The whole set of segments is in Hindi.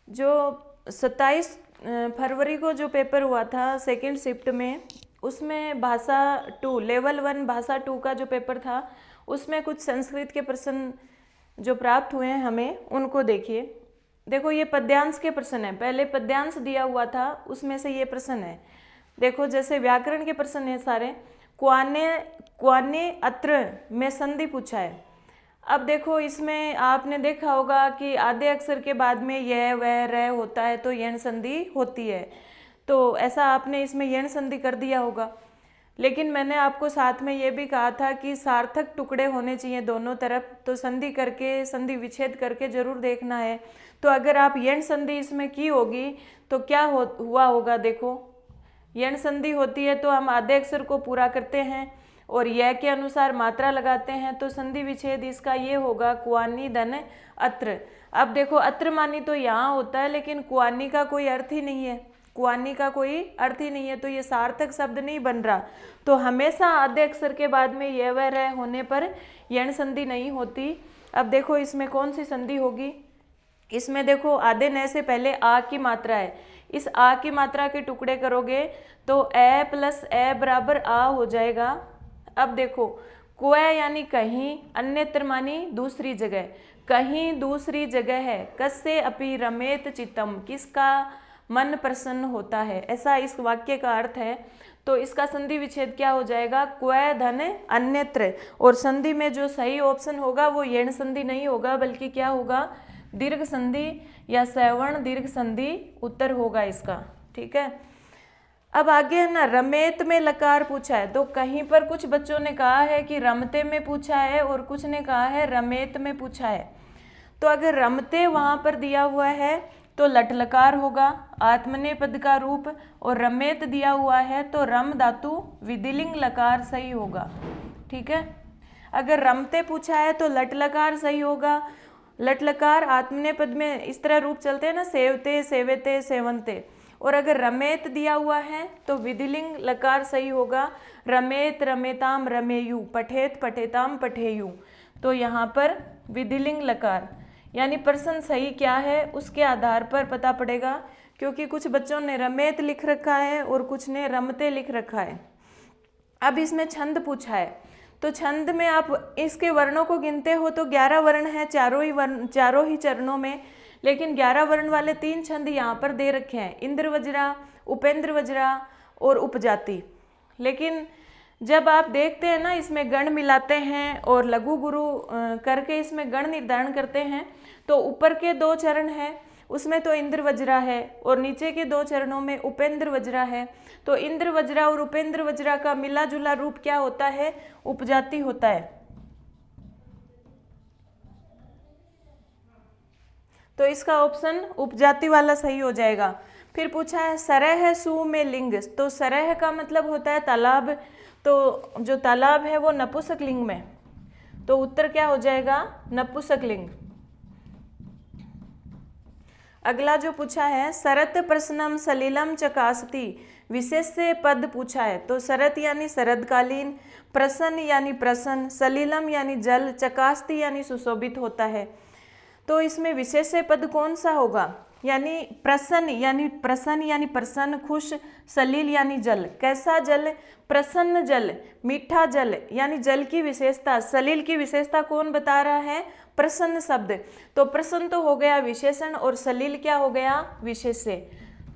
जो 27 फरवरी को जो पेपर हुआ था सेकंड शिफ्ट में, उसमें भाषा 2 लेवल 1 भाषा 2 का जो पेपर था, उसमें कुछ संस्कृत के प्रश्न जो प्राप्त हुए हैं हमें, उनको देखिए। देखो ये पद्यांश के प्रश्न है, पहले पद्यांश दिया हुआ था, उसमें से ये प्रश्न है। देखो जैसे व्याकरण के प्रश्न है सारे। क्वाने क्वाने अत्र में संधि पूछा है। अब देखो इसमें आपने देखा होगा कि आधे अक्षर के बाद में यह वह रह होता है तो यण संधि होती है, तो ऐसा आपने इसमें यण संधि कर दिया होगा। लेकिन मैंने आपको साथ में ये भी कहा था कि सार्थक टुकड़े होने चाहिए दोनों तरफ, तो संधि करके संधि विच्छेद करके जरूर देखना है। तो अगर आप यण संधि इसमें की होगी तो क्या हुआ होगा, देखो यण संधि होती है तो हम आधे अक्षर को पूरा करते हैं और यह के अनुसार मात्रा लगाते हैं, तो संधि विच्छेद इसका ये होगा क्वानी धन अत्र। अब देखो अत्र मानी तो यहाँ होता है, लेकिन क्वानी का कोई अर्थ ही नहीं है, क्वानी का कोई अर्थ ही नहीं है, तो ये सार्थक शब्द नहीं बन रहा। तो हमेशा आधे अक्षर के बाद में यह वह रह होने पर यण संधि नहीं होती। अब देखो इसमें कौन सी संधि होगी, इसमें देखो आधे न से पहले आ की मात्रा है, इस आ की मात्रा के टुकड़े करोगे तो ए प्लस ए बराबर आ हो जाएगा। अब देखो क्व यानी कहीं, अन्यत्र मानी दूसरी जगह, कहीं दूसरी जगह है। कस्य अपि रमेत चित्तम, किसका मन प्रसन्न होता है, ऐसा इस वाक्य का अर्थ है। तो इसका संधि विच्छेद क्या हो जाएगा, क्व धन अन्यत्र। और संधि में जो सही ऑप्शन होगा वो यण संधि नहीं होगा, बल्कि क्या होगा, दीर्घ संधि या सवर्ण दीर्घ संधि उत्तर होगा इसका। ठीक है, अब आगे है ना, रमेत में लकार पूछा है। तो कहीं पर कुछ बच्चों ने कहा है कि रमते में पूछा है और कुछ ने कहा है रमेत में पूछा है। तो अगर रमते वहां पर दिया हुआ है तो लट लकार होगा आत्मनेय पद का रूप, और रमेत दिया हुआ है तो रम धातु विधिलिंग लकार सही होगा। ठीक है, अगर रमते पूछा है तो लट लकार सही होगा। लट लकार आत्मनेय पद में इस तरह रूप चलते हैं ना, सेवते सेवेते सेवंते। और अगर रमेत दिया हुआ है तो विधिलिंग लकार सही होगा, रमेत रमेताम रमेयु, पठेत पठेताम पठेयु। तो यहाँ पर विधिलिंग लकार, यानी प्रश्न सही क्या है उसके आधार पर पता पड़ेगा, क्योंकि कुछ बच्चों ने रमेत लिख रखा है और कुछ ने रमते लिख रखा है। अब इसमें छंद पूछा है, तो छंद में आप इसके वर्णों को गिनते हो तो 11 वर्ण है, चारों ही चरणों में। लेकिन 11 वर्ण वाले 3 छंद यहाँ पर दे रखे हैं, इंद्र वज्रा, उपेंद्र वज्रा और उपजाति। लेकिन जब आप देखते हैं ना, इसमें गण मिलाते हैं और लघु गुरु करके इसमें गण निर्धारण करते हैं, तो ऊपर के 2 चरण हैं उसमें तो इंद्र वज्रा है और नीचे के 2 चरणों में उपेंद्र वज्रा है। तो इंद्र वज्रा और उपेंद्र वज्रा का मिला जुला रूप क्या होता है, उपजाति होता है। तो इसका ऑप्शन उपजाति वाला सही हो जाएगा। फिर पूछा है सरह सु में लिंग, तो सरह का मतलब होता है तालाब, तो जो तालाब है वो नपुंसक लिंग में, तो उत्तर क्या हो जाएगा, नपुंसक लिंग। अगला जो पूछा है शरत प्रश्नम सलिलम चकासती, विशेष से पद पूछा है। तो शरत यानी शरदकालीन, प्रसन्न यानी प्रसन्न, सलिलम यानी जल, चकासती यानी सुशोभित होता है। तो इसमें विशेष से पद कौन सा होगा, यानी प्रसन्न यानी प्रसन्न, खुश, सलील यानी जल, कैसा जल, प्रसन्न जल, मीठा जल यानी जल की विशेषता। सलील की विशेषता कौन बता रहा है, प्रसन्न शब्द। तो प्रसन्न तो हो गया विशेषण और सलील क्या हो गया, विशेष्य।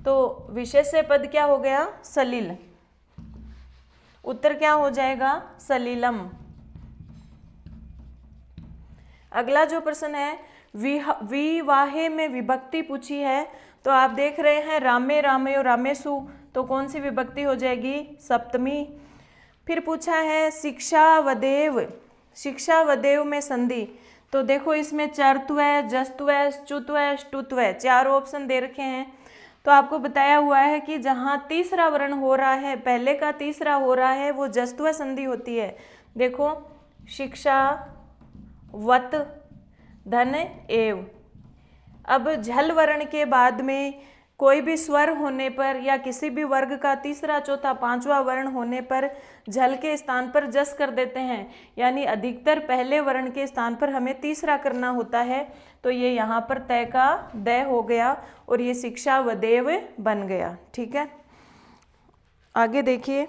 तो विशेष्य पद क्या हो गया, सलील। उत्तर क्या हो जाएगा, सलीलम। अगला जो प्रश्न है विवाहे में विभक्ति पूछी है। तो आप देख रहे हैं रामे रामयो रामेशु, तो कौन सी विभक्ति हो जाएगी, सप्तमी। फिर पूछा है शिक्षा वदेव, शिक्षा वदेव में संधि। तो देखो इसमें चरत्व, जस्तव, च्युत्व, ष्टुत्व 4 ऑप्शन दे रखे हैं। तो आपको बताया हुआ है कि जहाँ तीसरा वर्ण हो रहा है, पहले का तीसरा हो रहा है, वो जस्तव संधि होती है। देखो शिक्षा वत धन एव। अब झल वर्ण के बाद में कोई भी स्वर होने पर या किसी भी वर्ग का तीसरा चौथा पांचवा वर्ण होने पर झल के स्थान पर जस कर देते हैं, यानी अधिकतर पहले वर्ण के स्थान पर हमें तीसरा करना होता है। तो ये यहाँ पर तय का द हो गया और ये शिक्षा व देव बन गया। ठीक है, आगे देखिए।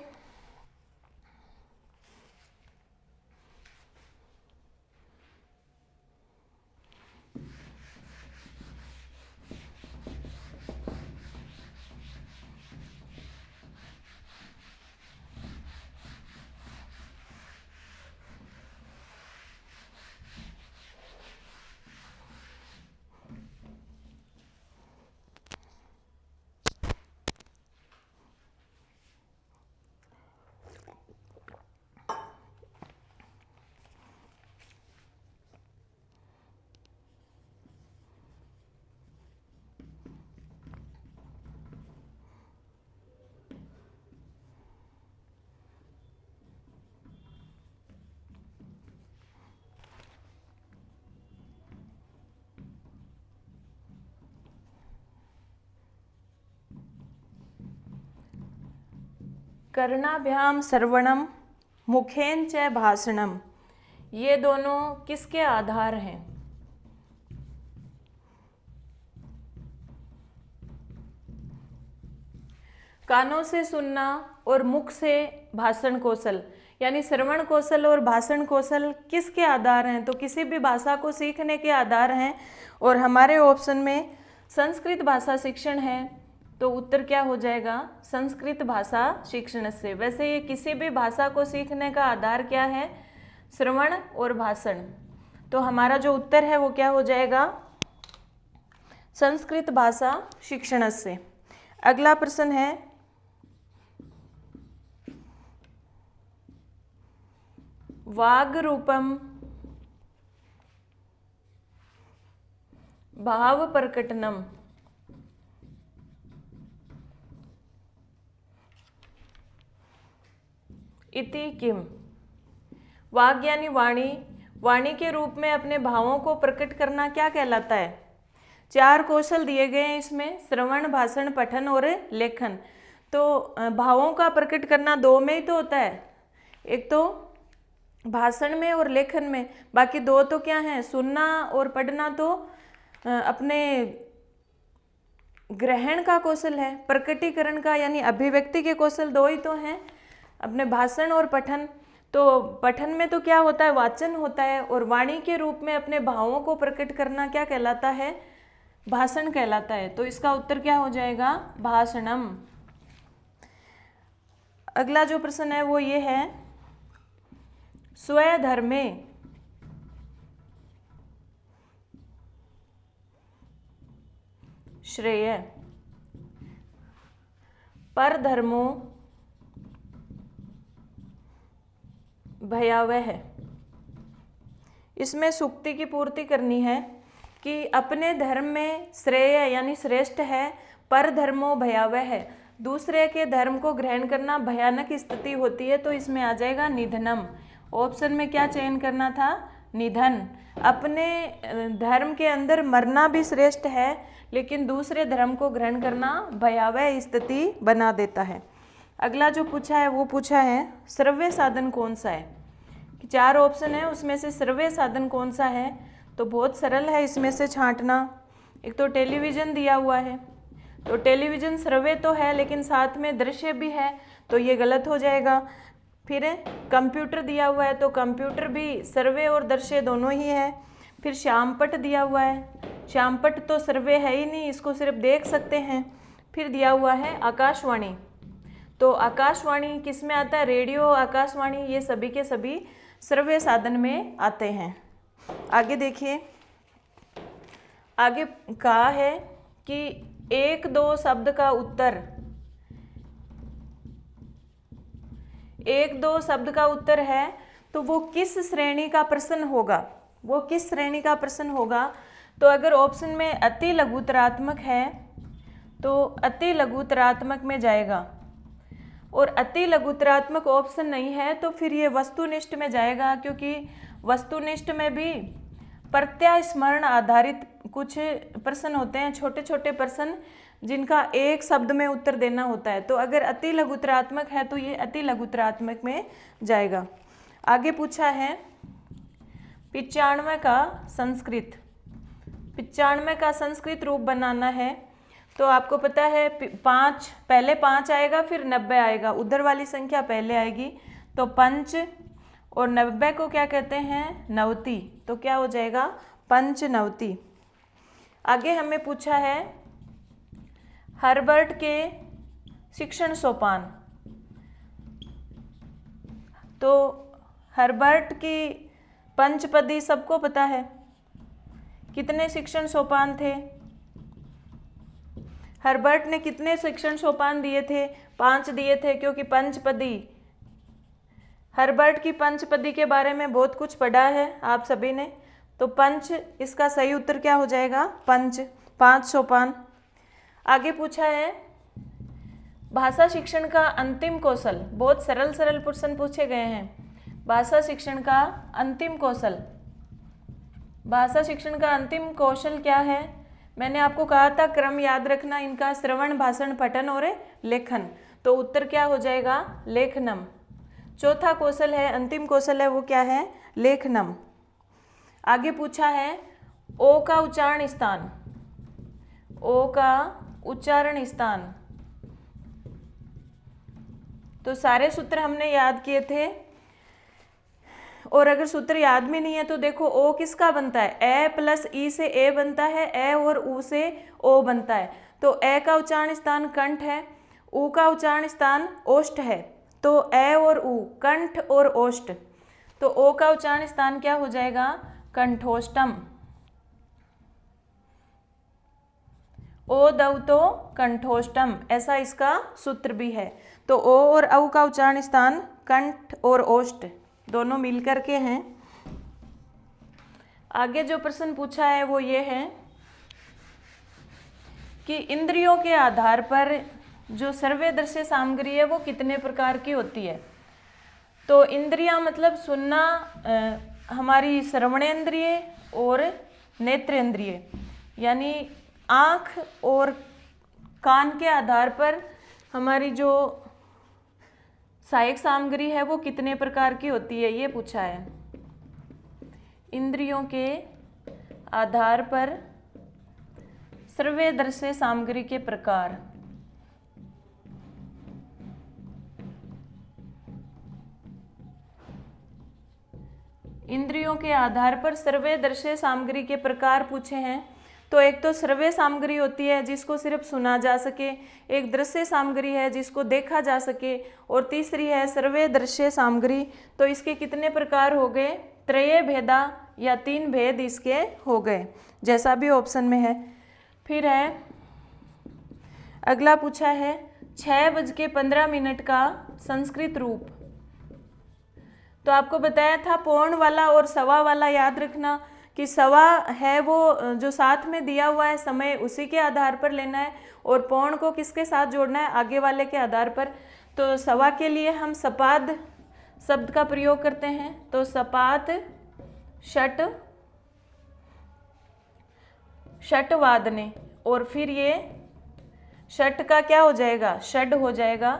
कर्णाभ्याम श्रवणम मुखेन च भाषणम, ये दोनों किसके आधार हैं? कानों से सुनना और मुख से भाषण कौशल, यानी श्रवण कौशल और भाषण कौशल किसके आधार हैं? तो किसी भी भाषा को सीखने के आधार हैं। और हमारे ऑप्शन में संस्कृत भाषा शिक्षण है, तो उत्तर क्या हो जाएगा? संस्कृत भाषा शिक्षण से। वैसे ये किसी भी भाषा को सीखने का आधार क्या है? श्रवण और भाषण। तो हमारा जो उत्तर है वो क्या हो जाएगा? संस्कृत भाषा शिक्षण से। अगला प्रश्न है, वाग रूपम भाव प्रकटनम इति किम। वाग यानी वाणी, वाणी के रूप में अपने भावों को प्रकट करना क्या कहलाता है? 4 कौशल दिए गए हैं इसमें, श्रवण, भाषण, पठन और लेखन। तो भावों का प्रकट करना 2 में ही तो होता है, एक तो भाषण में और लेखन में। बाकी 2 तो क्या है? सुनना और पढ़ना तो अपने ग्रहण का कौशल है। प्रकटीकरण का यानी अभिव्यक्ति के कौशल 2 ही तो हैं, अपने भाषण और पठन। तो पठन में तो क्या होता है? वाचन होता है। और वाणी के रूप में अपने भावों को प्रकट करना क्या कहलाता है? भाषण कहलाता है। तो इसका उत्तर क्या हो जाएगा? भाषणम। अगला जो प्रश्न है वो ये है, स्वधर्मे श्रेय परधर्मो भयावह है। इसमें सुक्ति की पूर्ति करनी है कि अपने धर्म में श्रेय यानी श्रेष्ठ है, पर धर्मो भयावह है, दूसरे के धर्म को ग्रहण करना भयानक स्थिति होती है। तो इसमें आ जाएगा निधनम। ऑप्शन में क्या चयन करना था? निधन। अपने धर्म के अंदर मरना भी श्रेष्ठ है, लेकिन दूसरे धर्म को ग्रहण करना भयावह स्थिति बना देता है। अगला जो पूछा है वो पूछा है, श्रव्य साधन कौन सा है? 4 ऑप्शन है, उसमें से श्रव्य साधन कौन सा है? तो बहुत सरल है इसमें से छांटना। एक तो टेलीविज़न दिया हुआ है, तो टेलीविज़न श्रव्य तो है लेकिन साथ में दृश्य भी है, तो ये गलत हो जाएगा। फिर कंप्यूटर दिया हुआ है, तो कंप्यूटर भी श्रव्य और दृश्य दोनों ही है। फिर श्यामपट दिया हुआ है, श्यामपट तो श्रव्य है ही नहीं, इसको सिर्फ देख सकते हैं। फिर दिया हुआ है आकाशवाणी, तो आकाशवाणी किस में आता है? रेडियो, आकाशवाणी, ये सभी के सभी श्रव्य साधन में आते हैं। आगे देखिए, आगे कहा है कि 1-2 शब्द का उत्तर, 1-2 शब्द का उत्तर है, तो वो किस श्रेणी का प्रश्न होगा? वो किस श्रेणी का प्रश्न होगा? तो अगर ऑप्शन में अति लघुतरात्मक है तो अति लघुतरात्मक में जाएगा, और अति लघुतरात्मक ऑप्शन नहीं है तो फिर ये वस्तुनिष्ठ में जाएगा, क्योंकि वस्तुनिष्ठ में भी प्रत्यय स्मरण आधारित कुछ प्रश्न होते हैं, छोटे छोटे प्रश्न जिनका एक शब्द में उत्तर देना होता है। तो अगर अति लघुत्तरात्मक है तो ये अति लघुत्तरात्मक में जाएगा। आगे पूछा है 95 का संस्कृत, 95 का संस्कृत रूप बनाना है। तो आपको पता है 5 पहले 5 आएगा, फिर 90 आएगा, उधर वाली संख्या पहले आएगी। तो पंच और 90 को क्या कहते हैं? नवति। तो क्या हो जाएगा? पंच नवति। आगे हमें पूछा है हर्बर्ट के शिक्षण सोपान। तो हर्बर्ट की पंचपदी सबको पता है। कितने शिक्षण सोपान थे? हर्बर्ट ने कितने शिक्षण सोपान दिए थे? 5 दिए थे, क्योंकि पंचपदी, हर्बर्ट की पंचपदी के बारे में बहुत कुछ पढ़ा है आप सभी ने। तो पंच, इसका सही उत्तर क्या हो जाएगा? पंच, 5 सोपान। आगे पूछा है भाषा शिक्षण का अंतिम कौशल। बहुत सरल सरल प्रश्न पूछे गए हैं। भाषा शिक्षण का अंतिम कौशल, भाषा शिक्षण का अंतिम कौशल क्या है? मैंने आपको कहा था क्रम याद रखना इनका, श्रवण, भाषण, पठन और लेखन। तो उत्तर क्या हो जाएगा? लेखनम। चौथा कौशल है, अंतिम कौशल है, वो क्या है? लेखनम। आगे पूछा है ओ का उच्चारण स्थान, ओ का उच्चारण स्थान। तो सारे सूत्र हमने याद किए थे, और अगर सूत्र याद में नहीं है तो देखो ओ किसका बनता है? ए प्लस ई से ए बनता है, ए और ऊ से ओ बनता है। तो ए का उच्चारण स्थान कंठ है, ऊ का उच्चारण स्थान ओष्ठ है। तो ए और ऊ, कंठ और ओष्ठ। तो ओ का उच्चारण स्थान क्या हो जाएगा? कंठोष्टम। ओ दव तो कंठोष्टम, ऐसा इसका सूत्र भी है। तो ओ और औ का उच्चारण स्थान कंठ और ओष्ठ दोनों मिलकर के हैं। आगे जो प्रश्न पूछा है वो ये है कि इंद्रियों के आधार पर जो सर्वदर्शी सामग्री है वो कितने प्रकार की होती है। तो इंद्रियां मतलब सुनना, हमारी श्रवणेंद्रिय और नेत्रेंद्रिय, यानी आँख और कान के आधार पर हमारी जो सहायक सामग्री है वो कितने प्रकार की होती है, ये पूछा है। इंद्रियों के आधार पर सर्वदर्शी सामग्री के प्रकार। इंद्रियों के आधार पर सर्वदर्शी सामग्री के प्रकार पूछे हैं। तो एक तो श्रव्य सामग्री होती है जिसको सिर्फ सुना जा सके, एक दृश्य सामग्री है जिसको देखा जा सके, और तीसरी है सर्वदर्शी सामग्री। तो इसके कितने प्रकार हो गए? त्रय भेदा या 3 भेद इसके हो गए, जैसा भी ऑप्शन में है। फिर है अगला पूछा है 6:15 का संस्कृत रूप। तो आपको बताया था पौन वाला और सवा वाला याद रखना, कि सवा है वो जो साथ में दिया हुआ है समय, उसी के आधार पर लेना है, और पौन को किसके साथ जोड़ना है? आगे वाले के आधार पर। तो सवा के लिए हम सपाद शब्द का प्रयोग करते हैं। तो सपात षट, षटवादने, और फिर ये षट का क्या हो जाएगा? षड हो जाएगा,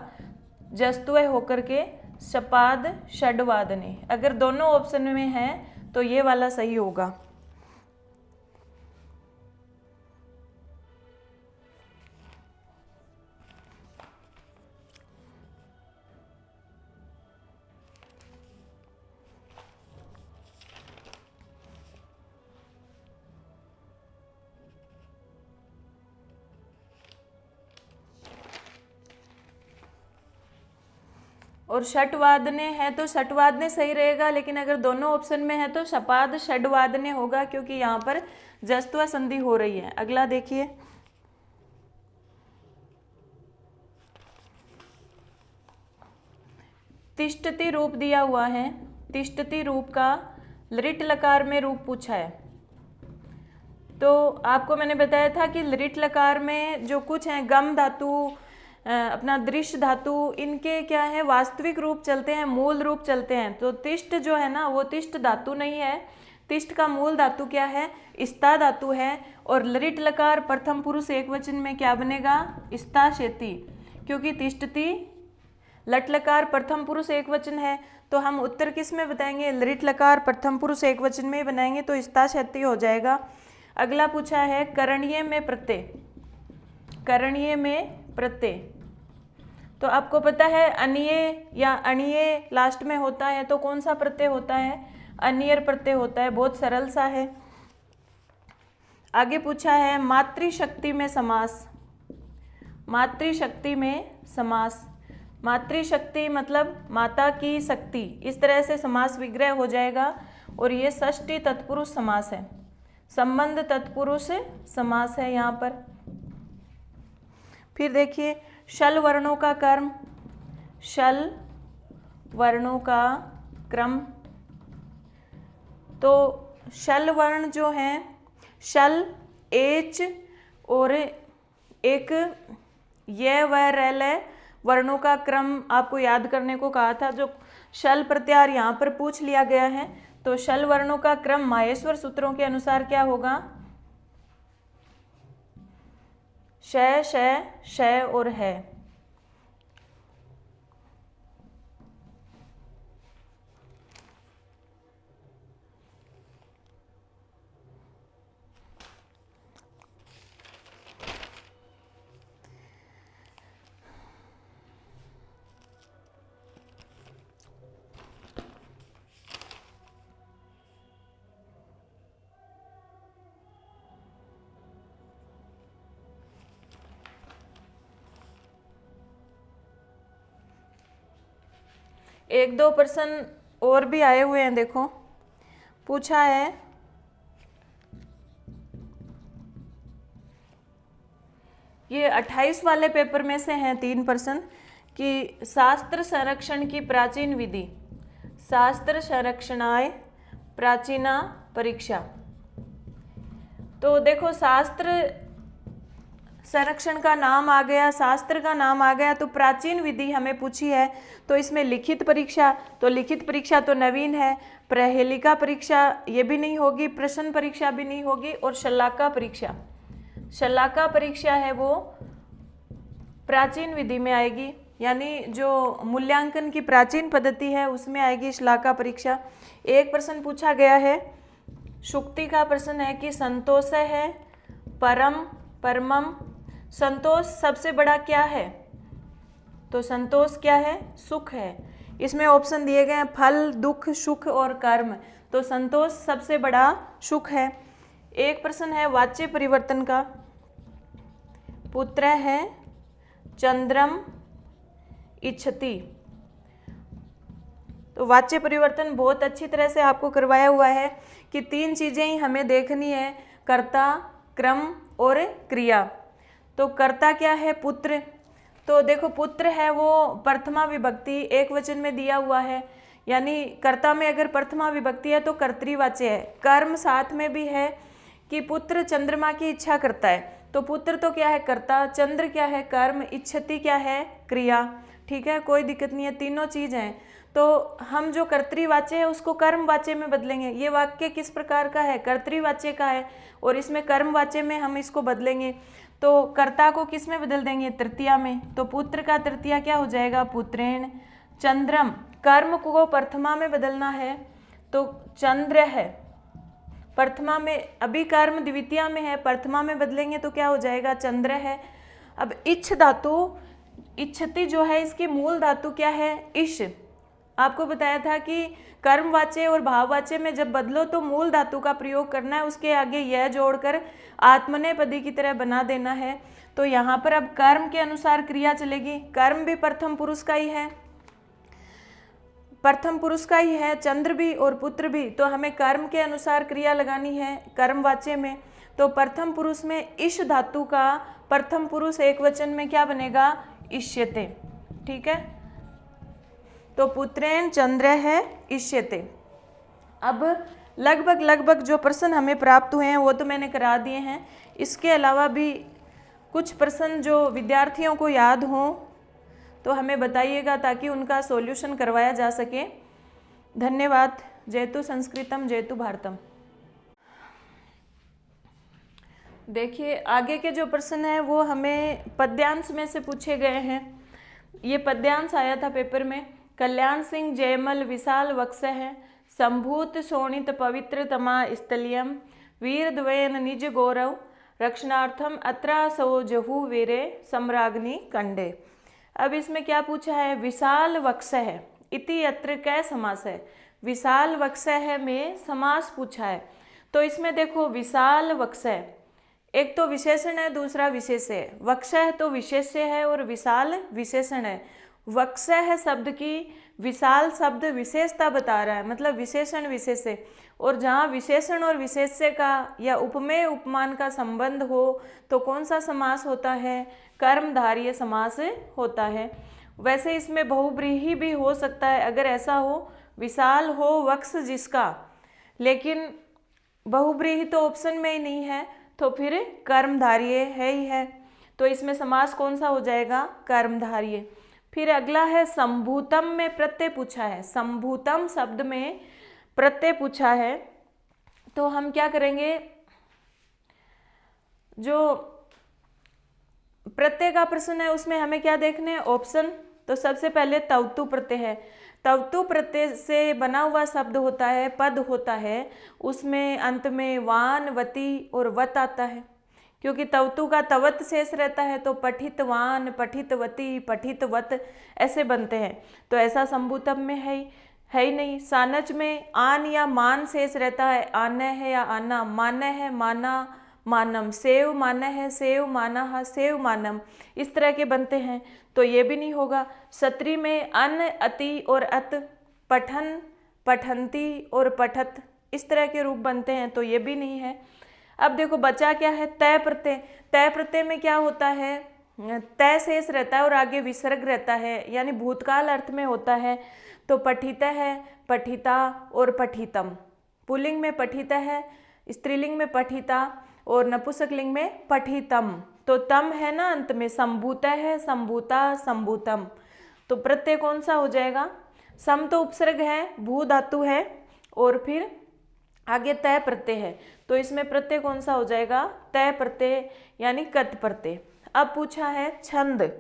जस्तुए होकर के सपाद षडवादने। अगर दोनों ऑप्शन में है तो ये वाला सही होगा। और षटवादने है तो षटवादने सही रहेगा, लेकिन अगर दोनों ऑप्शन में है तो सपाद षडवादने होगा, क्योंकि यहाँ पर जस्त्वा संधि हो रही है। अगला देखिए तिष्ठति रूप दिया हुआ है। तिष्ठति रूप का लृट लकार में रूप पूछा है। तो आपको मैंने बताया था कि लृट लकार में जो कुछ है गम धातु, अपना दृश्य धातु, इनके क्या है? वास्तविक रूप चलते हैं, मूल रूप चलते हैं। तो तिष्ठ जो है ना वो तिष्ठ धातु नहीं है, तिष्ठ का मूल धातु क्या है? स्ता धातु है। और लरिट लकार प्रथम पुरुष एकवचन में क्या बनेगा? स्ता शेती, क्योंकि तिष्ठति लट लकार प्रथम पुरुष एकवचन है, तो हम उत्तर किस में बताएंगे? लरिट लकार प्रथम पुरुष एकवचन में बनाएंगे, तो स्ता शेती हो जाएगा। अगला पूछा है करणीय में प्रत्यय। करणीय में प्रत्यय, तो आपको पता है अनिय या अणीय लास्ट में होता है, तो कौन सा प्रत्यय होता है? अनियर प्रत्यय होता है। बहुत सरल सा है। आगे पूछा है मातृशक्ति में समास। मातृशक्ति में समास, मातृशक्ति मतलब माता की शक्ति, इस तरह से समास विग्रह हो जाएगा। और ये षष्ठी तत्पुरुष समास है, संबंध तत्पुरुष समास है यहाँ पर। फिर देखिए शल वर्णों का कर्म, शल वर्णों का क्रम। तो शल वर्ण जो हैं, शल एच और एक य व रल वर्णों का क्रम आपको याद करने को कहा था, जो शल प्रत्याहार यहाँ पर पूछ लिया गया है। तो शल वर्णों का क्रम माहेश्वर सूत्रों के अनुसार क्या होगा? श श श और है। एक दो प्रश्न और भी आए हुए हैं। देखो पूछा है ये 28 वाले पेपर में से हैं 3 प्रश्न कि शास्त्र संरक्षण की प्राचीन विधि, शास्त्र संरक्षणाय प्राचीना परीक्षा। तो देखो शास्त्र संरक्षण का नाम आ गया, शास्त्र का नाम आ गया, तो प्राचीन विधि हमें पूछी है। तो इसमें लिखित परीक्षा, तो लिखित परीक्षा तो नवीन है, प्रहेलिका परीक्षा ये भी नहीं होगी, प्रश्न परीक्षा भी नहीं होगी, और शलाका परीक्षा, शलाका परीक्षा है वो प्राचीन विधि में आएगी, यानी जो मूल्यांकन की प्राचीन पद्धति है उसमें आएगी शलाका परीक्षा। एक प्रश्न पूछा गया है, शुक्ति का प्रश्न है कि संतोष है परम परमम, संतोष सबसे बड़ा क्या है? तो संतोष क्या है? सुख है। इसमें ऑप्शन दिए गए हैं फल, दुख, सुख और कर्म, तो संतोष सबसे बड़ा सुख है। एक प्रश्न है वाच्य परिवर्तन का, पुत्र है चंद्रम इच्छति। तो वाच्य परिवर्तन बहुत अच्छी तरह से आपको करवाया हुआ है कि 3 चीजें ही हमें देखनी है, कर्ता, क्रम और क्रिया। तो कर्ता क्या है? पुत्र। तो देखो पुत्र है वो प्रथमा विभक्ति एक वचन में दिया हुआ है, यानी कर्ता में अगर प्रथमा विभक्ति है तो कर्तृवाच्य है। कर्म साथ में भी है कि पुत्र चंद्रमा की इच्छा करता है, तो पुत्र तो क्या है? कर्ता, चंद्र क्या है? कर्म, इच्छति क्या है? क्रिया। ठीक है, कोई दिक्कत नहीं है, तीनों चीज हैं। तो हम जो कर्तृवाच्य है उसको कर्मवाच्य में बदलेंगे। ये वाक्य किस प्रकार का है? कर्तृवाच्य का है, और इसमें कर्मवाच्य में हम इसको बदलेंगे। तो कर्ता को किस में बदल देंगे? तृतीया में। तो पुत्र का तृतीया क्या हो जाएगा? पुत्रेण। चंद्रम, कर्म को प्रथमा में बदलना है तो चंद्र है प्रथमा में, अभी कर्म द्वितीया में है, प्रथमा में बदलेंगे तो क्या हो जाएगा? चंद्र है। अब इच्छ धातु, इच्छति जो है इसकी मूल धातु क्या है? इश। आपको बताया था कि कर्मवाच्य और भाववाच्य में जब बदलो तो मूल धातु का प्रयोग करना है, उसके आगे यह जोड़कर आत्मनेपदी की तरह बना देना है। तो यहाँ पर अब कर्म के अनुसार क्रिया चलेगी। कर्म भी प्रथम पुरुष का ही है, प्रथम पुरुष का ही है, चंद्र भी और पुत्र भी, तो हमें कर्म के अनुसार क्रिया लगानी है कर्मवाच्य में। तो प्रथम पुरुष में इश धातु का प्रथम पुरुष एक वचन में क्या बनेगा? इष्यते। ठीक है, तो पुत्रेण चंद्र है इष्यते। अब लगभग जो प्रश्न हमें प्राप्त हुए हैं वो तो मैंने करा दिए हैं। इसके अलावा भी कुछ प्रश्न जो विद्यार्थियों को याद हों तो हमें बताइएगा ताकि उनका सॉल्यूशन करवाया जा सके। धन्यवाद। जयतु संस्कृतम जयतु भारतम। देखिए आगे के जो प्रश्न हैं वो हमें पद्यांश में से पूछे गए हैं। ये पद्यांश आया था पेपर में। कल्याण सिंह जयमल विशाल वक्ष है, संभूत शोणित पवित्र तमा स्थलियम, वीर द्वयन निज गौरव रक्षणार्थम अत्रासो जहु वीरे सम्राग्नि कंडे। अब इसमें क्या पूछा है, विशाल वक्ष है इति अत्र कै समास है। विशाल वक्ष है में समास पूछा है। तो इसमें देखो विशाल वक्ष है, एक तो विशेषण है, दूसरा विशेष्य है। वक्ष है तो विशेष्य है और विशाल विशेषण है। वक्ष है शब्द की, विशाल शब्द विशेषता बता रहा है, मतलब विशेषण विशेष्य। और जहाँ विशेषण और विशेष्य का या उपमेय उपमान का संबंध हो तो कौन सा समास होता है, कर्मधारय समास होता है। वैसे इसमें बहुव्रीहि भी हो सकता है अगर ऐसा हो, विशाल हो वक्ष जिसका, लेकिन बहुव्रीहि तो ऑप्शन में ही नहीं है, तो फिर कर्मधारय है ही है। तो इसमें समास कौन सा हो जाएगा, कर्मधारय। फिर अगला है संभूतम में प्रत्यय पूछा है। संभूतम शब्द में प्रत्यय पूछा है, तो हम क्या करेंगे, जो प्रत्यय का प्रश्न है उसमें हमें क्या देखने हैं, ऑप्शन। तो सबसे पहले तवतु प्रत्यय है। तवतु प्रत्यय से बना हुआ शब्द होता है, पद होता है, उसमें अंत में वान वती और वत आता है। क्योंकि तवतु का तवत शेष रहता है तो पठित वान, पठित वती, पठित वत ऐसे बनते हैं। तो ऐसा संभूतम में है ही नहीं। सानच में आन या मान शेष रहता है, आन है या आना, मान है माना मानम, सेव मान है सेव माना सेव मानम, इस तरह के बनते हैं, तो ये भी नहीं होगा। सत्री में अन अति और अत, पठन पठंती और पठत, इस तरह के रूप बनते हैं, तो ये भी नहीं है। अब देखो बचा क्या है, तय प्रत्यय। तय प्रत्यय में क्या होता है, तय शेष रहता है और आगे विसर्ग रहता है, यानी भूतकाल अर्थ में होता है। तो पठित है, पठिता और पठितम। पुल्लिंग में पठित है, स्त्रीलिंग में पठिता और नपुंसकलिंग में पठितम। तो तम है ना अंत में, संभूत है, संभूता, संभूतम। तो प्रत्यय कौन सा हो जाएगा, सम तो उपसर्ग है, भू धातु है और फिर आगे तय प्रत्यय है, तो इसमें प्रत्यय कौन सा हो जाएगा, तय प्रत्यय यानी कत प्रत्यय। अब पूछा है छंद।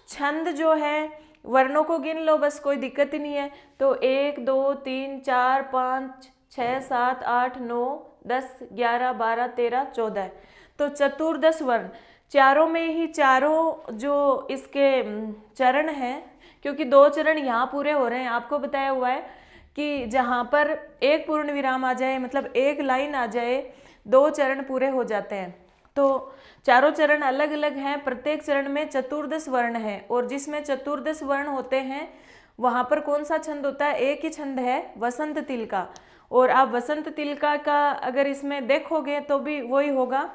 छंद जो है वर्णों को गिन लो बस, कोई दिक्कत ही नहीं है। तो 1 2 3 4 5 6 7 8 9 10 11 12 13 14, तो चतुर्दश वर्ण। चारों में ही चारों जो इसके चरण हैं, क्योंकि 2 चरण यहाँ पूरे हो रहे हैं, आपको बताया हुआ है कि जहाँ पर एक पूर्ण विराम आ जाए, मतलब एक लाइन आ जाए, 2 चरण पूरे हो जाते हैं। तो चारों चरण अलग अलग हैं, प्रत्येक चरण में चतुर्दश वर्ण है, और जिसमें चतुर्दश वर्ण होते हैं वहाँ पर कौन सा छंद होता है, एक ही छंद है, वसंत तिलका। और आप वसंत तिलका का अगर इसमें देखोगे तो भी वही होगा,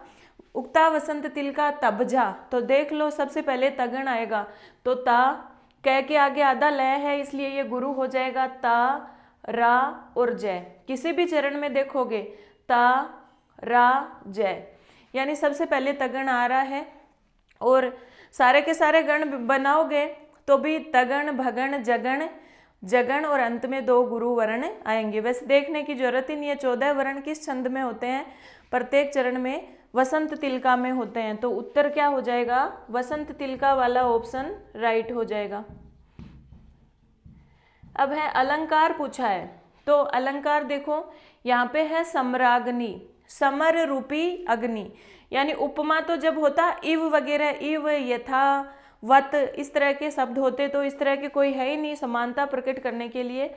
उक्ता वसंत तिलका तबजा। तो देख लो, सबसे पहले तगण आएगा, तो ता, कै के आगे आधा लय है इसलिए ये गुरु हो जाएगा, ता रा और जय। किसी भी चरण में देखोगे ता रा जय, यानी सबसे पहले तगण आ रहा है। और सारे के सारे गण बनाओगे तो भी तगण, भगण, जगण, जगण और अंत में 2 गुरु वर्ण आएंगे। वैसे देखने की जरूरत ही नहीं है 14 वर्ण किस छंद में होते हैं, प्रत्येक चरण में वसंत तिलका में होते हैं। तो उत्तर क्या हो जाएगा, वसंत तिलका वाला ऑप्शन राइट हो जाएगा। अब है अलंकार पूछा है, तो अलंकार देखो यहाँ पे है सम्राग्नि, समर रूपी अग्नि, यानी उपमा तो जब होता इव वगैरह, इव यथा वत इस तरह के शब्द होते, तो इस तरह के कोई है ही नहीं समानता प्रकट करने के लिए।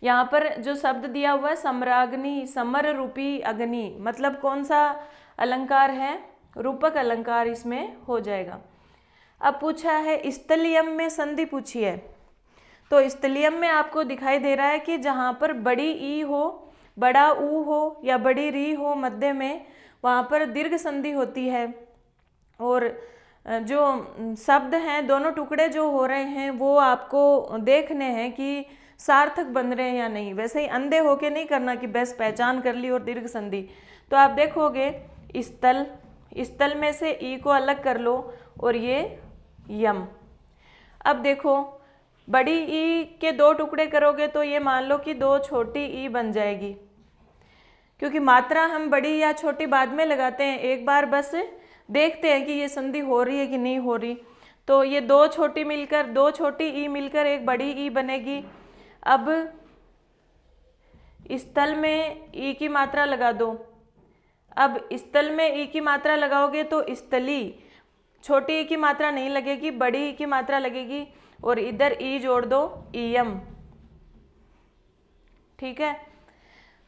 यहाँ पर जो शब्द दिया हुआ है सम्राग्नि, समर रूपी अग्नि, मतलब कौन सा अलंकार है, रूपक अलंकार इसमें हो जाएगा। अब पूछा है स्थलियम में संधि पूछी है, तो स्थलियम में आपको दिखाई दे रहा है कि जहाँ पर बड़ी ई हो, बड़ा ऊ हो या बड़ी री हो मध्य में, वहाँ पर दीर्घ संधि होती है। और जो शब्द हैं, दोनों टुकड़े जो हो रहे हैं वो आपको देखने हैं कि सार्थक बन रहे हैं या नहीं। वैसे ही अंधे होके नहीं करना कि बस पहचान कर ली और दीर्घ संधि। तो आप देखोगे स्थल, स्थल में से ई को अलग कर लो और ये यम। अब देखो बड़ी ई के 2 टुकड़े करोगे तो ये मान लो कि 2 छोटी ई बन जाएगी, क्योंकि मात्रा हम बड़ी या छोटी बाद में लगाते हैं, एक बार बस देखते हैं कि ये संधि हो रही है कि नहीं हो रही। तो ये दो छोटी ई मिलकर एक बड़ी ई बनेगी। अब स्थल में ई की मात्रा लगा दो। अब स्थल में ई की मात्रा लगाओगे तो स्थली, छोटी ई की मात्रा नहीं लगेगी, बड़ी ई की मात्रा लगेगी, और इधर ई जोड़ दो, ईएम। ठीक है,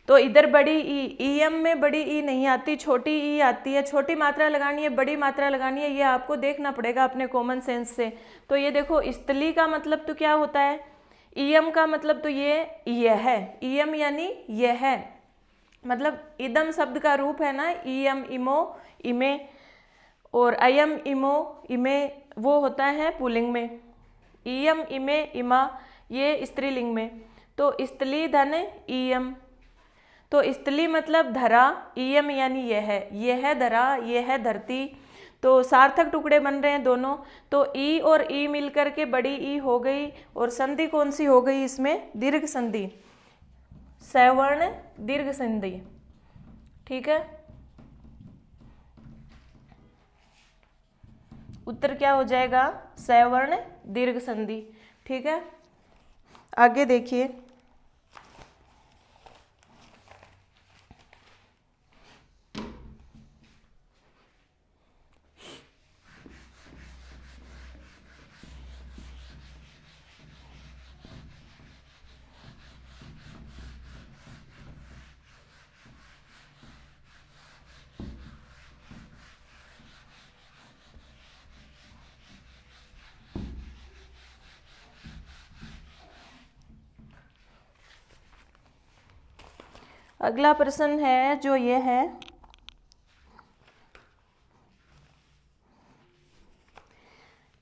तो इधर बड़ी ई, ईएम में बड़ी ई नहीं आती, छोटी ई आती है। छोटी मात्रा लगानी है, बड़ी मात्रा लगानी है, ये आपको देखना पड़ेगा अपने कॉमन सेंस से। तो ये देखो, स्थली का मतलब तो क्या होता है, ईएम का मतलब तो ये है, ईएम यानी ये है, मतलब इदम शब्द का रूप है ना, ईएम, इमो, इमे, और अयम, इमो, इमे वो होता है पुल्लिंग में, ईएम, इमे, इमा ये स्त्रीलिंग में। तो स्थली धन ईएम, तो स्थली मतलब धरा, ईएम यानी यह है धरा, यह है धरती। तो सार्थक टुकड़े बन रहे हैं दोनों। तो ई और ई मिलकर के बड़ी ई हो गई, और संधि कौन सी हो गई इसमें, दीर्घ संधि, सवर्ण दीर्घ संधि। ठीक है, उत्तर क्या हो जाएगा, सवर्ण दीर्घ संधि। ठीक है, आगे देखिए, अगला प्रश्न है जो ये है,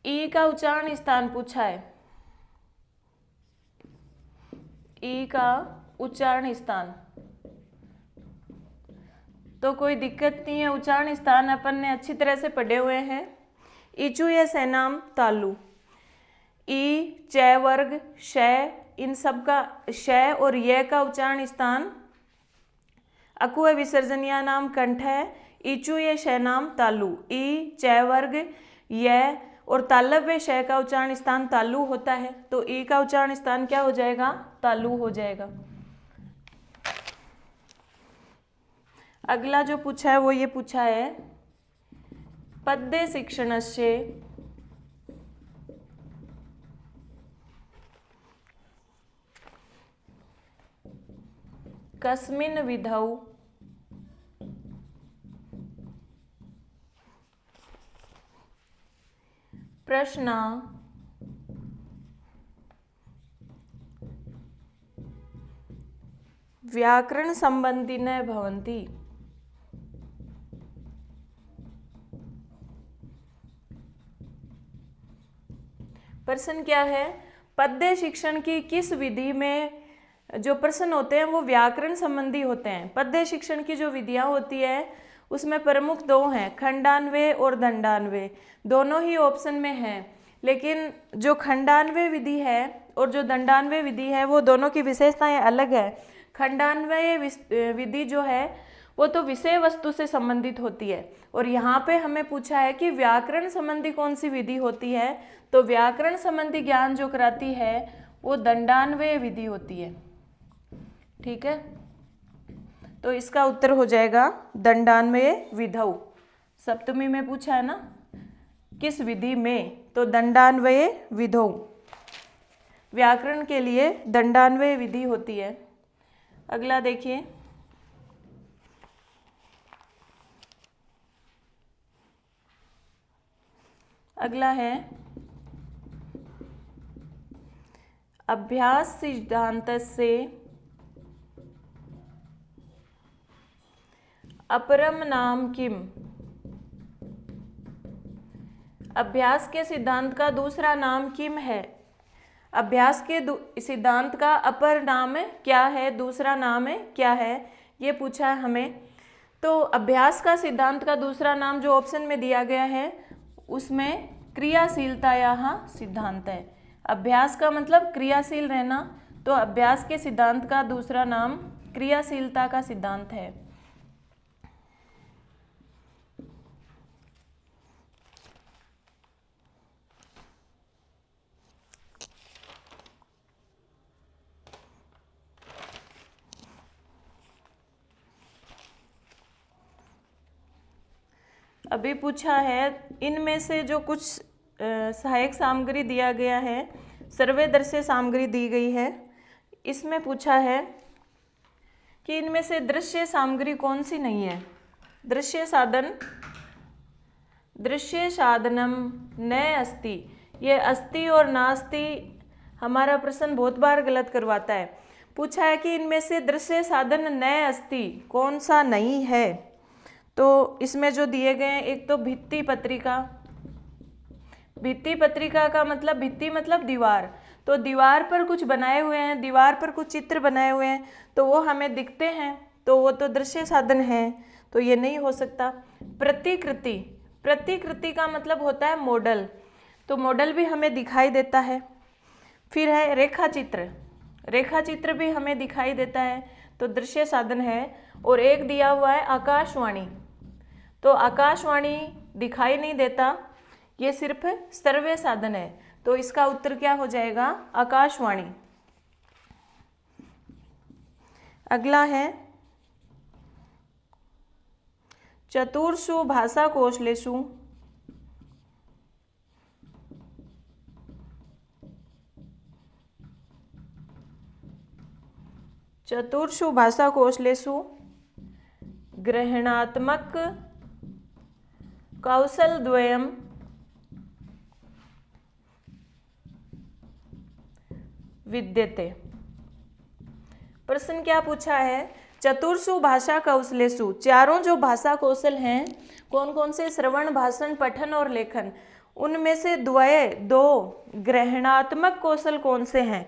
ई का उच्चारण स्थान पूछा है, ई का उच्चारण स्थान। तो कोई दिक्कत नहीं है, उच्चारण स्थान अपन ने अच्छी तरह से पढ़े हुए हैं। ईचु या सैनाम तालु, ई, च वर्ग, श, इन सब का श और य का उच्चारण स्थान अकुह विसर्जनिया नाम कंठ है। ईचु ये श नाम तालु, ई, च वर्ग, य और तालव्य श का उच्चारण स्थान तालु होता है। तो ई का उच्चारण स्थान क्या हो जाएगा, तालु हो जाएगा। अगला जो पूछा है वो ये पूछा है, पद्य शिक्षणस्य कस्मिन् विधौ प्रश्न व्याकरण संबंधी न भवन्ति। प्रश्न क्या है, पद्य शिक्षण की किस विधि में जो प्रश्न होते हैं वो व्याकरण संबंधी होते हैं। पद्य शिक्षण की जो विधियां होती है उसमें प्रमुख दो हैं, खंडान्वय और दंडान्वय, दोनों ही ऑप्शन में हैं। लेकिन जो खंडान्वय विधि है और जो दंडान्वय विधि है वो दोनों की विशेषताएं अलग है। खंडान्वय विधि जो है वो तो विषय वस्तु से संबंधित होती है, और यहाँ पे हमें पूछा है कि व्याकरण संबंधी कौन सी विधि होती है। तो व्याकरण संबंधी ज्ञान जो कराती है वो दंडान्वय विधि होती है। ठीक है, तो इसका उत्तर हो जाएगा दंडान्वय विधौ। सप्तमी में पूछा है ना किस विधि में, तो दंडान्वय विधौ, व्याकरण के लिए दंडान्वय विधि होती है। अगला देखिए, अगला है अभ्यास सिद्धान्तस्य अपरम नाम किम। अभ्यास के सिद्धांत का दूसरा नाम किम है। अभ्यास के सिद्धांत का अपर नाम क्या है, दूसरा नाम क्या है, ये पूछा है हमें। तो अभ्यास का सिद्धांत का दूसरा नाम जो ऑप्शन में दिया गया है उसमें क्रियाशीलतायाः सिद्धांत है। अभ्यास का मतलब क्रियाशील रहना, तो अभ्यास के सिद्धांत का दूसरा नाम क्रियाशीलता का सिद्धांत है। अभी पूछा है इनमें से जो कुछ सहायक सामग्री दिया गया है, सर्वदर्शी सामग्री दी गई है, इसमें पूछा है कि इनमें से दृश्य सामग्री कौन सी नहीं है। दृश्य साधनम न अस्ति, ये अस्ति और नास्ति हमारा प्रश्न बहुत बार गलत करवाता है। पूछा है कि इनमें से दृश्य साधन न अस्ति कौन सा नहीं है, तो इसमें जो दिए गए हैं, एक तो भित्ति पत्रिका। भित्ति पत्रिका का मतलब, भित्ति मतलब दीवार, तो दीवार पर कुछ बनाए हुए हैं, दीवार पर कुछ चित्र बनाए हुए हैं, तो वो हमें दिखते हैं, तो वो तो दृश्य साधन है, तो ये नहीं हो सकता। प्रतिकृति, प्रतिकृति का मतलब होता है मॉडल, तो मॉडल भी हमें दिखाई देता है। फिर है रेखा चित्र, रेखा चित्र भी हमें दिखाई देता है, तो दृश्य साधन है। और एक दिया हुआ है आकाशवाणी, तो आकाशवाणी दिखाई नहीं देता, ये सिर्फ श्रव्य साधन है, तो इसका उत्तर क्या हो जाएगा, आकाशवाणी। अगला है चतुर्षु भाषा कौशलेषु चतुर्षु भाषा कौशलेषु ग्रहणात्मक कौशल द्वयम विद्यते। प्रश्न क्या पूछा है, चतुर्षु भाषा कौशलेषु, चारों जो भाषा कौशल हैं कौन कौन से, श्रवण, भाषण, पठन और लेखन, उनमें से द्वय, दो ग्रहणात्मक कौशल कौन से हैं।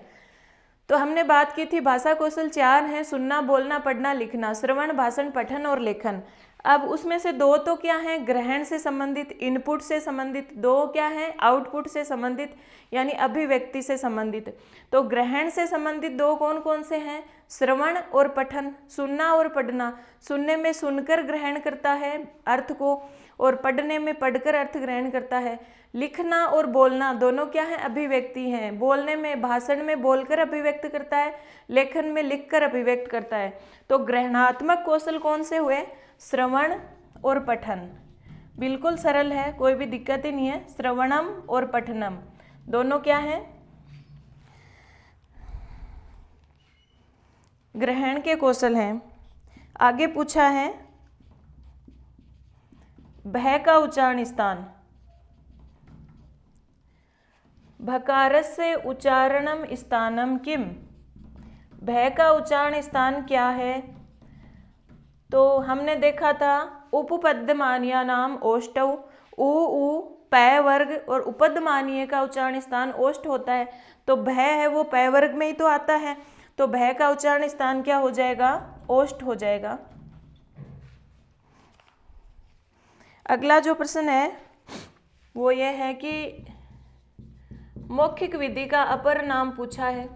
तो हमने बात की थी भाषा कौशल चार हैं, सुनना, बोलना, पढ़ना, लिखना, श्रवण, भाषण, पठन और लेखन। अब उसमें से दो तो क्या है, ग्रहण से संबंधित, इनपुट से संबंधित, दो क्या है, आउटपुट से संबंधित यानी अभिव्यक्ति से संबंधित। तो ग्रहण से संबंधित दो कौन कौन से हैं, श्रवण और पठन, सुनना और पढ़ना। सुनने में सुनकर ग्रहण करता है अर्थ को, और पढ़ने में पढ़कर अर्थ ग्रहण करता है। लिखना और बोलना दोनों क्या है, अभिव्यक्ति हैं। बोलने में, भाषण में बोलकर अभिव्यक्त करता है, लेखन में लिखकर अभिव्यक्त करता है। तो ग्रहणात्मक कौशल कौन से हुए, श्रवण और पठन। बिल्कुल सरल है, कोई भी दिक्कत ही नहीं है। श्रवणम और पठनम दोनों क्या है, ग्रहण के कौशल हैं। आगे पूछा है भय का उच्चारण स्थान, भकारस्य उच्चारणम स्थानम किम, भय का उच्चारण स्थान क्या है। तो हमने देखा था उपपद्यमानीय नाम ओष्टौ, उ पै वर्ग, और उपपद्यमानीय का उच्चारण स्थान ओष्ठ होता है। तो भय है वो पै वर्ग में ही तो आता है, तो भय का उच्चारण स्थान क्या हो जाएगा, ओष्ठ हो जाएगा। अगला जो प्रश्न है वो ये है कि मौखिक विधि का अपर नाम पूछा है।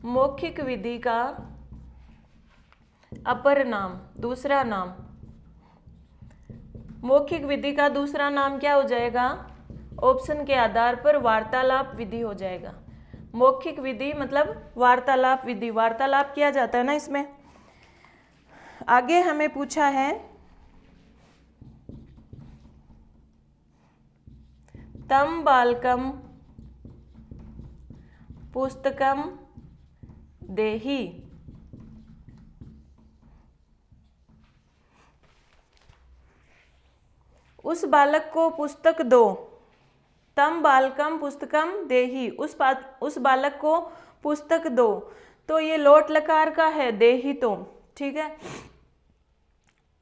मौखिक विधि का अपर नाम, दूसरा नाम, मौखिक विधि का दूसरा नाम क्या हो जाएगा, ऑप्शन के आधार पर वार्तालाप विधि हो जाएगा। मौखिक विधि मतलब वार्तालाप विधि, वार्तालाप किया जाता है ना इसमें। आगे हमें पूछा है तम बालकम पुस्तकम देहि, उस बालक को पुस्तक दो। तम बालकम पुस्तकम देहि, उस बालक को पुस्तक दो, तो ये लोट लकार का है देहि, तो ठीक है।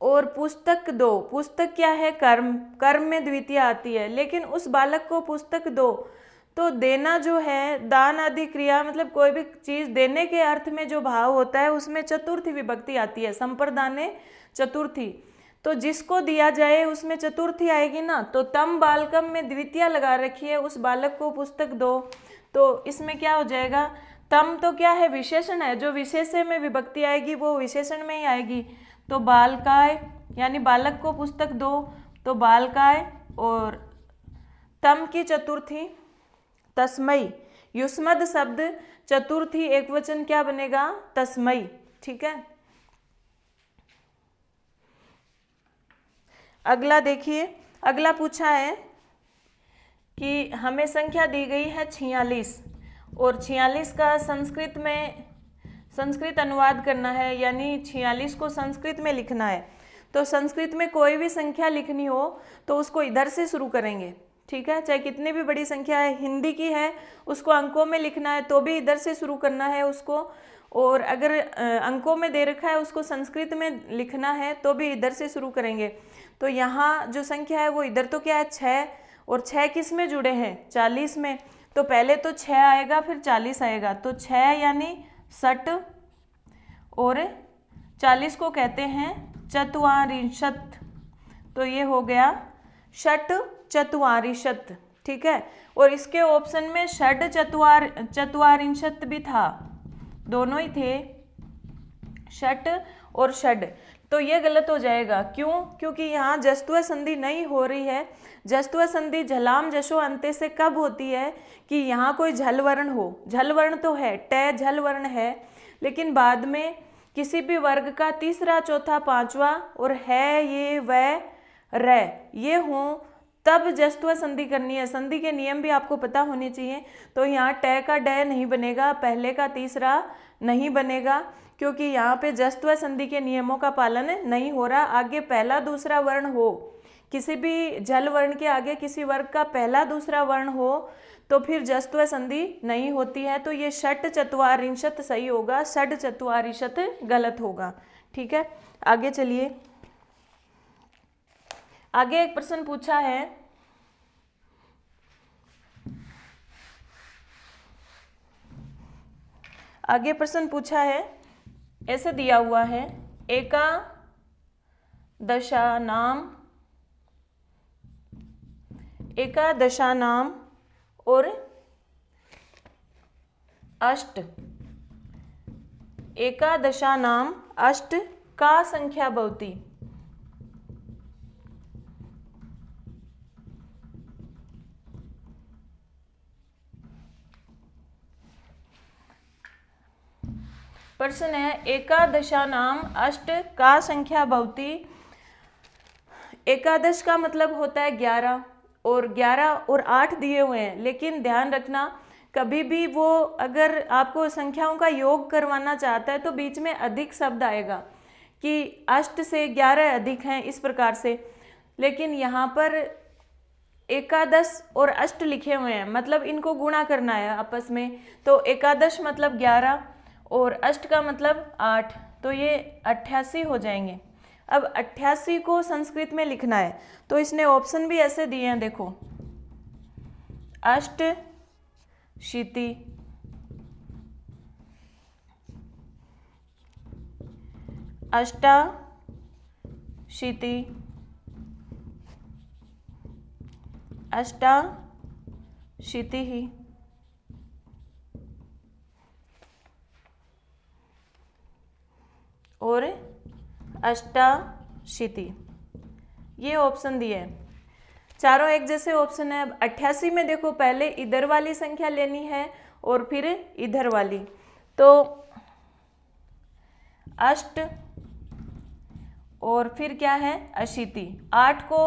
और पुस्तक दो, पुस्तक क्या है, कर्म, कर्म में द्वितीय आती है, लेकिन उस बालक को पुस्तक दो, तो देना जो है दान आदि क्रिया, मतलब कोई भी चीज देने के अर्थ में जो भाव होता है उसमें चतुर्थी विभक्ति आती है, संप्रदाने चतुर्थी। तो जिसको दिया जाए उसमें चतुर्थी आएगी ना, तो तम बालकम में द्वितीय लगा रखी है, उस बालक को पुस्तक दो, तो इसमें क्या हो जाएगा, तम तो क्या है, विशेषण है, जो विशेषण में विभक्ति आएगी वो विशेषण में ही आएगी। तो बालकाय यानी बालक को पुस्तक दो, तो बालकाय। और तम की चतुर्थी तस्मई, युष्मद शब्द चतुर्थी एक वचन क्या बनेगा, तस्मई। ठीक है, अगला देखिए, अगला पूछा है कि हमें संख्या दी गई है 46 और 46 का संस्कृत में संस्कृत अनुवाद करना है, यानी 46 को संस्कृत में लिखना है। तो संस्कृत में कोई भी संख्या लिखनी हो तो उसको इधर से शुरू करेंगे। ठीक है, चाहे कितनी भी बड़ी संख्या है, हिंदी की है उसको अंकों में लिखना है तो भी इधर से शुरू करना है उसको, और अगर अंकों में दे रखा है उसको संस्कृत में लिखना है तो भी इधर से शुरू करेंगे। तो यहाँ जो संख्या है वो इधर तो क्या है 6, और 6 किस में जुड़े हैं, 40 में। तो पहले तो 6 आएगा फिर 40 आएगा, तो 6 यानी 60 और 40 को कहते हैं चत्वारिंशत्। तो ये हो गया षट चत्वारिंशत्। ठीक है, और इसके ऑप्शन में षड चत्वारिंशत् भी था, दोनों ही थे, षट और षड। तो ये गलत हो जाएगा, क्यों, क्योंकि यहाँ जस्त्व संधि नहीं हो रही है। जस्त्व संधि झलाम जशो अंत्य से कब होती है कि यहाँ कोई झल वर्ण हो। झल वर्ण तो है, ट झल वर्ण है, लेकिन बाद में किसी भी वर्ग का तीसरा चौथा पांचवा और है ये वह र ये हो तब जस्त्व संधि करनी है। संधि के नियम भी आपको पता होने चाहिए। तो यहाँ ट का ड नहीं बनेगा, पहले का तीसरा नहीं बनेगा, क्योंकि यहाँ पे जस्त्व संधि के नियमों का पालन नहीं हो रहा। आगे पहला दूसरा वर्ण हो, किसी भी जल वर्ण के आगे किसी वर्ग का पहला दूसरा वर्ण हो तो फिर जस्त्व संधि नहीं होती है। तो ये षट चत्वारिंशत् सही होगा, षड चत्वारिंशत् गलत होगा। ठीक है, आगे चलिए। आगे एक प्रश्न पूछा है, आगे प्रश्न पूछा है, ऐसे दिया हुआ है, एकादशानाम और अष्ट, एकादशानाम अष्ट का संख्या भवति। प्रश्न है एकादशानाम अष्ट का संख्या भवति। एकादश का मतलब होता है 11, और 11 और 8 दिए हुए हैं, लेकिन ध्यान रखना कभी भी वो अगर आपको संख्याओं का योग करवाना चाहता है तो बीच में अधिक शब्द आएगा कि अष्ट से 11 अधिक हैं, इस प्रकार से। लेकिन यहाँ पर एकादश और अष्ट लिखे हुए हैं, मतलब इनको गुणा करना है आपस में। तो एकादश मतलब 11 और अष्ट का मतलब 8, तो ये 88 हो जाएंगे। अब 88 को संस्कृत में लिखना है तो इसने ऑप्शन भी ऐसे दिए हैं, देखो, अष्ट शीति, अष्टा शीति, अष्टा शीति ही, और अष्टाशीति, ये ऑप्शन दिए हैं। चारों एक जैसे ऑप्शन है। अब 88 में देखो पहले इधर वाली संख्या लेनी है और फिर इधर वाली, तो अष्ट और फिर क्या है अशीति। 8 को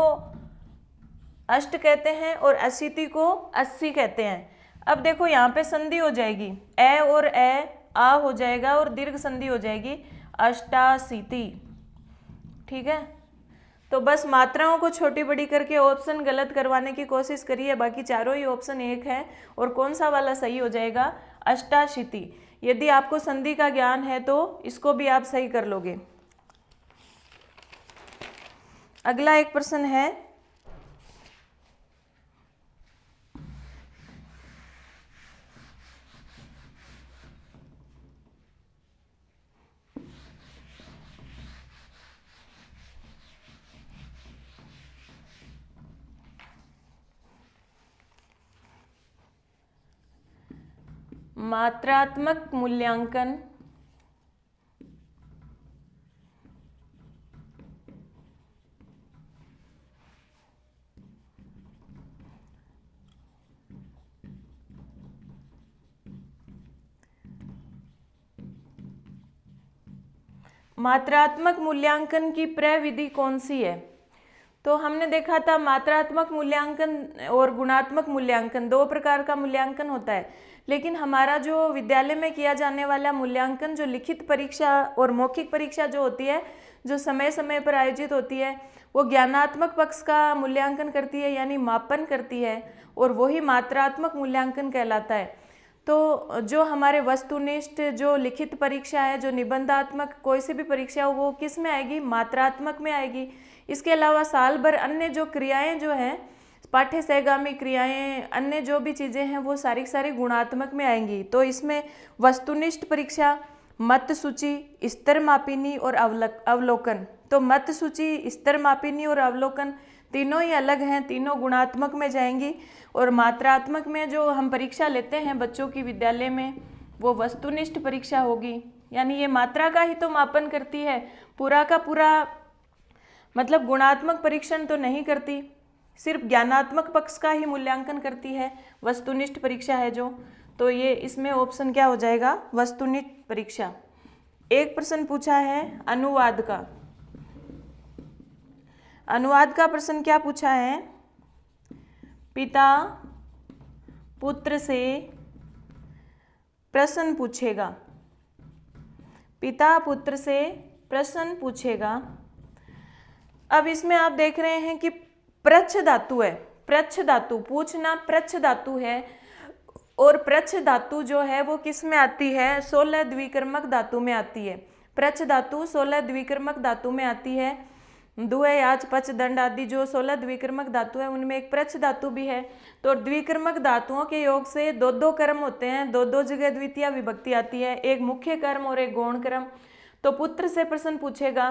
अष्ट कहते हैं और अशीति को 80 कहते हैं। अब देखो यहाँ पे संधि हो जाएगी, ए और ए आ हो जाएगा और दीर्घ संधि हो जाएगी अष्टाशीति। ठीक है, तो बस मात्राओं को छोटी बड़ी करके ऑप्शन गलत करवाने की कोशिश करिए, बाकी चारों ही ऑप्शन एक है। और कौन सा वाला सही हो जाएगा, अष्टाशीति। यदि आपको संधि का ज्ञान है तो इसको भी आप सही कर लोगे। अगला एक प्रश्न है, मात्रात्मक मूल्यांकन मात्रात्मक मूल्यांकन की प्रविधि कौन सी है? तो हमने देखा था मात्रात्मक मूल्यांकन और गुणात्मक मूल्यांकन, दो प्रकार का मूल्यांकन होता है। लेकिन हमारा जो विद्यालय में किया जाने वाला मूल्यांकन, जो लिखित परीक्षा और मौखिक परीक्षा जो होती है, जो समय समय पर आयोजित होती है, वो ज्ञानात्मक पक्ष का मूल्यांकन करती है, यानी मापन करती है, और वही मात्रात्मक मूल्यांकन कहलाता है। तो जो हमारे वस्तुनिष्ठ जो लिखित परीक्षा है, जो निबंधात्मक कोई सी भी परीक्षा हो, वो किस में आएगी? मात्रात्मक में आएगी। इसके अलावा साल भर अन्य जो क्रियाएं जो हैं, पाठ्य सहगामी क्रियाएं, अन्य जो भी चीज़ें हैं, वो सारी सारी गुणात्मक में आएंगी। तो इसमें वस्तुनिष्ठ परीक्षा, मत सूची, स्तर मापिनी और अवलोकन। तो मत सूची, स्तर मापिनी और अवलोकन तीनों ही अलग हैं, तीनों गुणात्मक में जाएंगी। और मात्रात्मक में जो हम परीक्षा लेते हैं बच्चों की विद्यालय में, वो वस्तुनिष्ठ परीक्षा होगी, यानी ये मात्रा का ही तो मापन करती है, पूरा का पूरा मतलब गुणात्मक परीक्षण तो नहीं करती, सिर्फ ज्ञानात्मक पक्ष का ही मूल्यांकन करती है, वस्तुनिष्ठ परीक्षा है जो। तो ये इसमें ऑप्शन क्या हो जाएगा? वस्तुनिष्ठ परीक्षा। एक प्रश्न पूछा है अनुवाद का। अनुवाद का प्रश्न क्या पूछा है? पिता पुत्र से प्रश्न पूछेगा। पिता पुत्र से प्रश्न पूछेगा। अब इसमें आप देख रहे हैं कि प्रच्छ धातु है, प्रच्छ धातु, पूछना प्रच्छ धातु है, और प्रच्छ धातु जो है वो किस में आती है? 16 द्विकर्मक धातु में आती है। प्रच्छ धातु 16 द्विकर्मक धातु में आती है। दुहे, याच, पच, दंड आदि जो 16 द्विकर्मक धातु है, उनमें एक प्रच्छ धातु भी है। तो द्विकर्मक धातुओं के योग से दो दो कर्म होते हैं, दो दो जगह द्वितीय विभक्ति आती है, एक मुख्य कर्म और एक गौण कर्म। तो पुत्र से प्रश्न पूछेगा,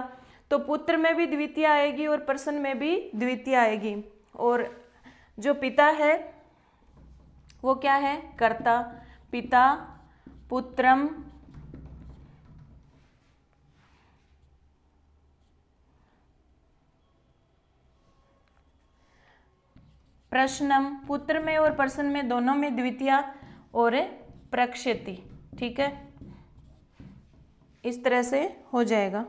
तो पुत्र में भी द्वितीय आएगी और प्रश्न में भी द्वितीय आएगी। और जो पिता है वो क्या है? कर्ता। पिता पुत्रम प्रश्नम, पुत्र में और प्रश्न में दोनों में द्वितीय और प्रक्षेति। ठीक है, इस तरह से हो जाएगा।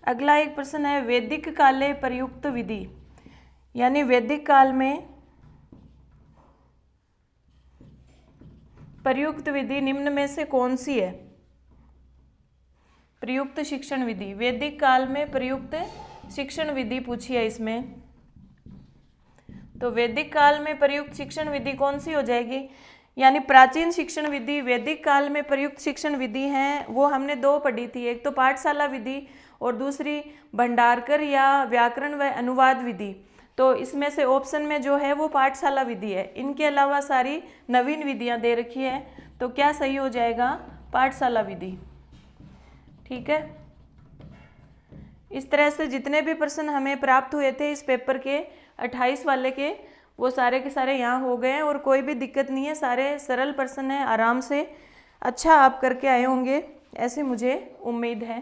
अगला एक प्रश्न है वैदिक काले प्रयुक्त विधि, यानी वैदिक काल में प्रयुक्त विधि निम्न में से कौन सी है? प्रयुक्त शिक्षण विधि, वैदिक काल में प्रयुक्त शिक्षण विधि पूछी है इसमें। तो वैदिक काल में प्रयुक्त शिक्षण विधि कौन सी हो जाएगी? यानी प्राचीन शिक्षण विधि वैदिक काल में प्रयुक्त शिक्षण विधि हैं, वो हमने दो पढ़ी थी, एक तो पाठशाला विधि और दूसरी भंडारकर या व्याकरण व अनुवाद विधि। तो इसमें से ऑप्शन में जो है वो पाठशाला विधि है। इनके अलावा सारी नवीन विधियां दे रखी है, तो क्या सही हो जाएगा? पाठशाला विधि। ठीक है, इस तरह से जितने भी प्रश्न हमें प्राप्त हुए थे इस पेपर के 28 वाले के, वो सारे के सारे यहाँ हो गए हैं और कोई भी दिक्कत नहीं है, सारे सरल प्रश्न हैं, आराम से अच्छा आप करके आए होंगे, ऐसे मुझे उम्मीद है।